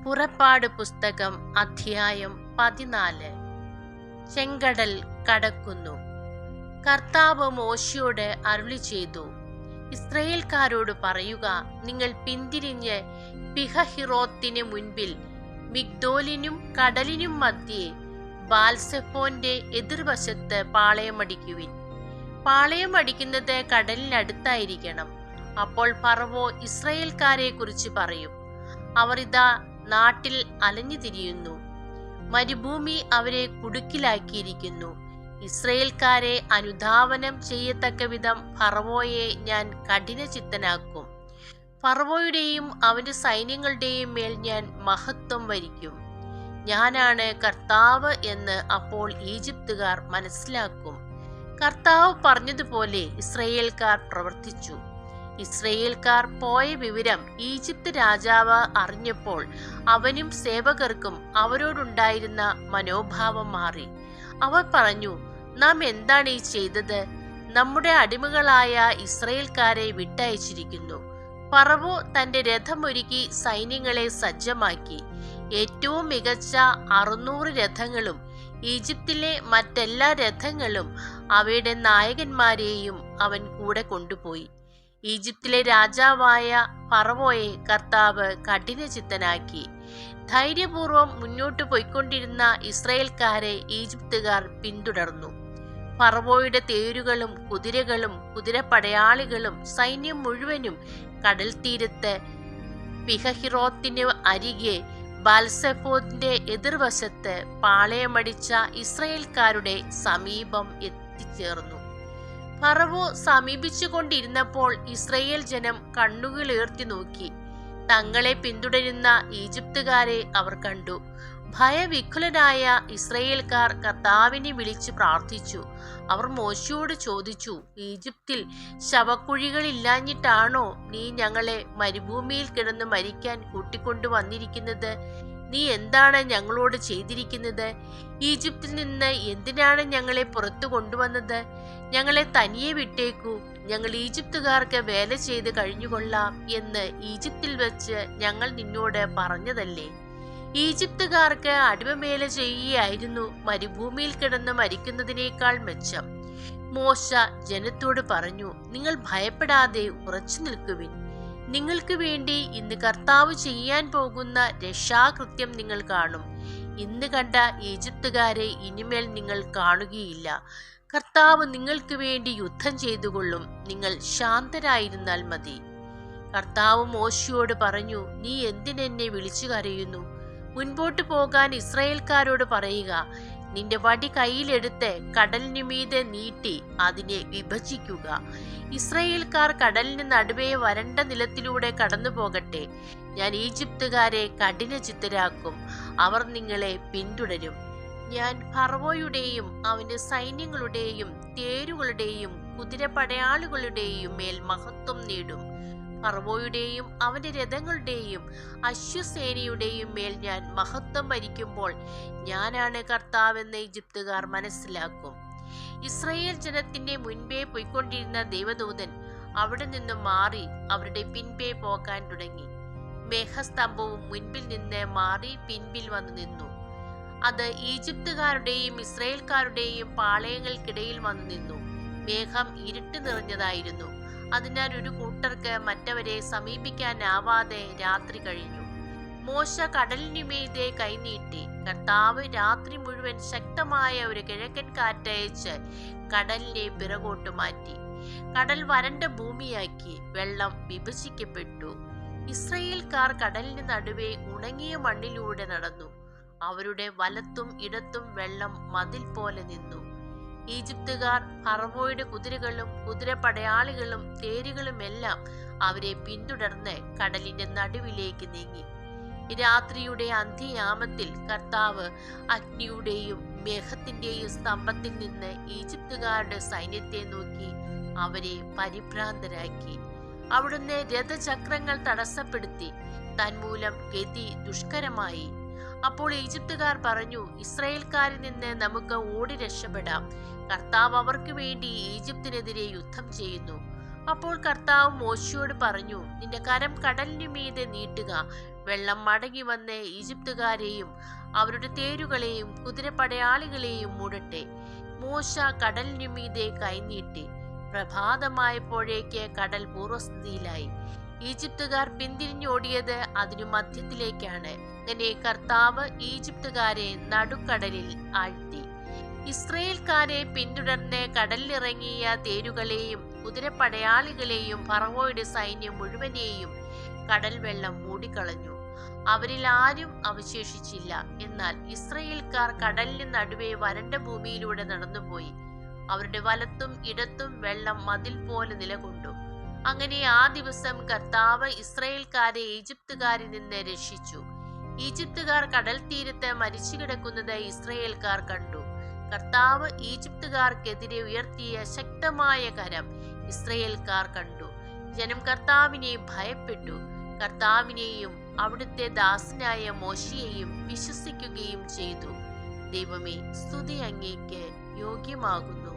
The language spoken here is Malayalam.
പുറപ്പാട് പുസ്തകം അധ്യായം 14. ചെങ്കടൽ കടക്കുന്നു. കർത്താവ് മോശയോട് അരുളി ചെയ്തു, ഇസ്രായേൽക്കാരോട് പറയുക, നിങ്ങൾ പിന്തിരിഞ്ഞ് പിഹഹിറോത്തിന് മുൻപിൽ മിഗ്ദോലിനും കടലിനും മധ്യേ ബാൽസെഫോന്റെ എതിർവശത്ത് പാളയമടിക്കുവിൻ. പാളയമടിക്കുന്നത് കടലിനടുത്തായിരിക്കണം. അപ്പോൾ ഫറവോ ഇസ്രായേൽക്കാരെ കുറിച്ച് പറയും, അവർ ഇതാ നാട്ടിൽ അലഞ്ഞു തിരിയുന്നു, മരുഭൂമി അവരെ കുടുക്കിലാക്കിയിരിക്കുന്നു. ഇസ്രായേൽക്കാരെ അനുധാവനം ചെയ്യത്തക്ക വിധം ഫറവോയെ ഞാൻ കഠിനചിത്തനാക്കും. ഫറവോയുടെയും അവന്റെ സൈന്യങ്ങളുടെയും മേൽ ഞാൻ മഹത്വം വരിക്കും. ഞാനാണ് കർത്താവ് എന്ന് അപ്പോൾ ഈജിപ്തുകാർ മനസ്സിലാക്കും. കർത്താവ് പറഞ്ഞതുപോലെ ഇസ്രായേൽക്കാർ പ്രവർത്തിച്ചു. ഇസ്രായേൽക്കാർ പോയ വിവരം ഈജിപ്ത് രാജാവ് അറിഞ്ഞപ്പോൾ അവനും സേവകർക്കും അവരോടുണ്ടായിരുന്ന മനോഭാവം മാറി. അവർ പറഞ്ഞു, നാം എന്താണ് ഈ ചെയ്തത്? നമ്മുടെ അടിമകളായ ഇസ്രായേൽക്കാരെ വിട്ടയച്ചിരിക്കുന്നു. ഫറവോ തന്റെ രഥമൊരുക്കി സൈന്യങ്ങളെ സജ്ജമാക്കി. ഏറ്റവും മികച്ച 600 രഥങ്ങളും ഈജിപ്തിലെ മറ്റെല്ലാ രഥങ്ങളും അവയുടെ നായകന്മാരെയും അവൻ കൂടെ കൊണ്ടുപോയി. ഈജിപ്തിലെ രാജാവായ ഫറവോയെ കർത്താവ് കഠിനചിത്തനാക്കി. ധൈര്യപൂർവം മുന്നോട്ട് പോയിക്കൊണ്ടിരുന്ന ഇസ്രായേൽക്കാരെ ഈജിപ്തുകാർ പിന്തുടർന്നു. ഫറവോയുടെ തേരുകളും കുതിരകളും കുതിരപ്പടയാളികളും സൈന്യം മുഴുവനും കടൽ തീരത്ത് പിഹഹിറോത്തിന് അരികെ ബാൽസെഫോന്റെ എതിർവശത്ത് പാളയമടിച്ച ഇസ്രായേൽക്കാരുടെ സമീപം എത്തിച്ചേർന്നു. ഫറവോ സമീപിച്ചു കൊണ്ടിരുന്നപ്പോൾ ഇസ്രായേൽ ജനം കണ്ണുകൾ ഉയർത്തി നോക്കി. തങ്ങളെ പിന്തുടരുന്ന ഈജിപ്തുകാരെ അവർ കണ്ടു. ഭയവിഹുലനായ ഇസ്രായേൽക്കാർ കർത്താവിനെ വിളിച്ച് പ്രാർത്ഥിച്ചു. അവർ മോശയോട് ചോദിച്ചു, ഈജിപ്തിൽ ശവക്കുഴികളില്ലാഞ്ഞിട്ടാണോ നീ ഞങ്ങളെ മരുഭൂമിയിൽ കിടന്ന് മരിക്കാൻ കൂട്ടിക്കൊണ്ടു വന്നിരിക്കുന്നത്? നീ എന്താണ് ഞങ്ങളോട് ചെയ്തിരിക്കുന്നത്? ഈജിപ്തിൽ നിന്ന് എന്തിനാണ് ഞങ്ങളെ പുറത്തു കൊണ്ടുവന്നത്? ഞങ്ങളെ തനിയെ വിട്ടേക്കൂ, ഞങ്ങൾ ഈജിപ്തുകാർക്ക് വേല ചെയ്ത് കഴിഞ്ഞുകൊള്ളാം എന്ന് ഈജിപ്തിൽ വെച്ച് ഞങ്ങൾ നിന്നോട് പറഞ്ഞതല്ലേ? ഈജിപ്തുകാർക്ക് അടിമവേല ചെയ്യുകയായിരുന്നു മരുഭൂമിയിൽ കിടന്ന് മരിക്കുന്നതിനേക്കാൾ മെച്ചം. മോശ ജനത്തോട് പറഞ്ഞു, നിങ്ങൾ ഭയപ്പെടാതെ ഉറച്ചു നിൽക്കുവിൻ. നിങ്ങൾക്ക് വേണ്ടി ഇന്ന് കർത്താവ് ചെയ്യാൻ പോകുന്ന രക്ഷാകൃത്യം നിങ്ങൾ കാണും. ഇന്ന് കണ്ട ഈജിപ്തുകാരെ ഇനിമേൽ നിങ്ങൾ കാണുകയില്ല. കർത്താവ് നിങ്ങൾക്ക് വേണ്ടി യുദ്ധം ചെയ്തുകൊള്ളും. നിങ്ങൾ ശാന്തരായിരുന്നാൽ മതി. കർത്താവ് മോശയോട് പറഞ്ഞു, നീ എന്തിനെന്നെ വിളിച്ചു കരയുന്നു? മുൻപോട്ട് പോകാൻ ഇസ്രായേൽക്കാരോട് പറയുക. നിന്റെ വടി കയ്യിലെടുത്ത് കടലിനു മീതെ നീട്ടി അതിനെ വിഭജിക്കുക. ഇസ്രായേൽക്കാർ കടലിന് നടുവേ വരണ്ട നിലത്തിലൂടെ കടന്നു പോകട്ടെ. ഞാൻ ഈജിപ്തുകാരെ കഠിനചിത്തരാക്കും. അവർ നിങ്ങളെ പിന്തുടരും. ഞാൻ ഫറവോയുടെയും അവന്റെ സൈന്യങ്ങളുടെയും തേരുകളുടെയും കുതിരപ്പടയാളികളുടെയും മേൽ മഹത്വം നേടും. ഫറവോയുടെയും അവന്റെ രഥങ്ങളുടെയും അശ്വസേനയുടെയും മേൽ ഞാൻ മഹത്വം വരിക്കുമ്പോൾ ഞാനാണ് കർത്താവെന്ന് ഈജിപ്തുകാർ മനസ്സിലാക്കും. ഇസ്രായേൽ ജനത്തിന്റെ മുൻപേ പോയിക്കൊണ്ടിരുന്ന ദൈവദൂതൻ അവിടെ നിന്നും മാറി അവരുടെ പിൻപേ പോകാൻ തുടങ്ങി. മേഘസ്തംഭവും മുൻപിൽ നിന്ന് മാറി പിൻപിൽ വന്നു നിന്നു. അത് ഈജിപ്തുകാരുടെയും ഇസ്രായേൽക്കാരുടെയും പാളയങ്ങൾക്കിടയിൽ വന്നു നിന്നു. മേഘം ഇരുട്ട് നിറഞ്ഞതായിരുന്നു. അതിനാൽ ഒരു കൂട്ടർക്ക് മറ്റവരെ സമീപിക്കാനാവാതെ രാത്രി കഴിഞ്ഞു. മോശ കടലിനു മീതെ കൈനീട്ടി. കർത്താവ് രാത്രി മുഴുവൻ ശക്തമായ ഒരു കിഴക്കൻ കാറ്റയച്ച് കടലിനെ പിറകോട്ട് മാറ്റി. കടൽ വരണ്ട ഭൂമിയാക്കി. വെള്ളം വിഭജിക്കപ്പെട്ടു. ഇസ്രായേൽക്കാർ കടലിന് നടുവേ ഉണങ്ങിയ മണ്ണിലൂടെ നടന്നു. അവരുടെ വലത്തും ഇടത്തും വെള്ളം മതിൽ പോലെ നിന്നു. ഈജിപ്തുകാർ ഫറവോയുടെ കുതിരകളും കുതിരപ്പടയാളികളും തേരുകളുമെല്ലാം അവരെ പിന്തുടർന്ന് കടലിന്റെ നടുവിലേക്ക് നീങ്ങി. രാത്രിയുടെ അന്ത്യയാമത്തിൽ കർത്താവ് അഗ്നിയുടെയും മേഘത്തിന്റെയും സ്തംഭത്തിൽ നിന്ന് ഈജിപ്തുകാരുടെ സൈന്യത്തെ നോക്കി അവരെ പരിഭ്രാന്തരാക്കി. അവിടുന്ന് രഥചക്രങ്ങൾ തടസ്സപ്പെടുത്തി. തന്മൂലം ഗതി ദുഷ്കരമായി. അപ്പോൾ ഈജിപ്തുകാർ പറഞ്ഞു, ഇസ്രായേൽക്കാരിൽ നിന്ന് നമുക്ക് ഓടി രക്ഷപ്പെടാം. കർത്താവ് അവർക്ക് വേണ്ടി ഈജിപ്തിനെതിരെ യുദ്ധം ചെയ്യുന്നു. അപ്പോൾ കർത്താവ് മോശയോട് പറഞ്ഞു, നിന്റെ കരം കടലിനു മീതെ നീട്ടുക. വെള്ളം മടങ്ങി വന്ന് ഈജിപ്തുകാരെയും അവരുടെ തേരുകളെയും കുതിരപ്പടയാളികളെയും മൂടട്ടെ. മോശ കടലിനു മീതെ കൈനീട്ടി. പ്രഭാതമായപ്പോഴേക്ക് കടൽ പൂർവസ്ഥിതിയിലായി. ഈജിപ്തുകാർ പിന്തിരിഞ്ഞോടിയത് അതിനു മധ്യത്തിലേക്കാണ്. അങ്ങനെ കർത്താവ് ഈജിപ്തുകാരെ നടുക്കടലിൽ ആഴ്ത്തി. ഇസ്രയേൽക്കാരെ പിന്തുടർന്ന് കടലിലിറങ്ങിയ തേരുകളെയും കുതിരപ്പടയാളികളെയും ഫറവോയുടെ സൈന്യം മുഴുവനെയും കടൽ വെള്ളം മൂടിക്കളഞ്ഞു. അവരിൽ ആരും അവശേഷിച്ചില്ല. എന്നാൽ ഇസ്രയേൽക്കാർ കടലിന് നടുവേ വരണ്ട ഭൂമിയിലൂടെ നടന്നുപോയി. അവരുടെ വലത്തും ഇടത്തും വെള്ളം മതിൽ പോലെ നിലകൊണ്ടു. അങ്ങനെ ആ ദിവസം കർത്താവ് ഇസ്രയേൽക്കാരെ ഈജിപ്തുകാരിൽ നിന്ന് രക്ഷിച്ചു. ഈജിപ്തുകാർ കടൽ തീരത്ത് മരിച്ചു കിടക്കുന്നത് ഇസ്രയേൽക്കാർ കണ്ടു. കർത്താവ് ഈജിപ്തുകാർക്കെതിരെ ഉയർത്തിയ ശക്തമായ കരം ഇസ്രയേൽക്കാർ കണ്ടു. ജനം കർത്താവിനെ ഭയപ്പെട്ടു. കർത്താവിനെയും അവിടുത്തെ ദാസനായ മോശയെയും വിശ്വസിക്കുകയും ചെയ്തു. ദൈവമേ, സ്തുതി അങ്ങേക്ക് യോഗ്യമാകുന്നു.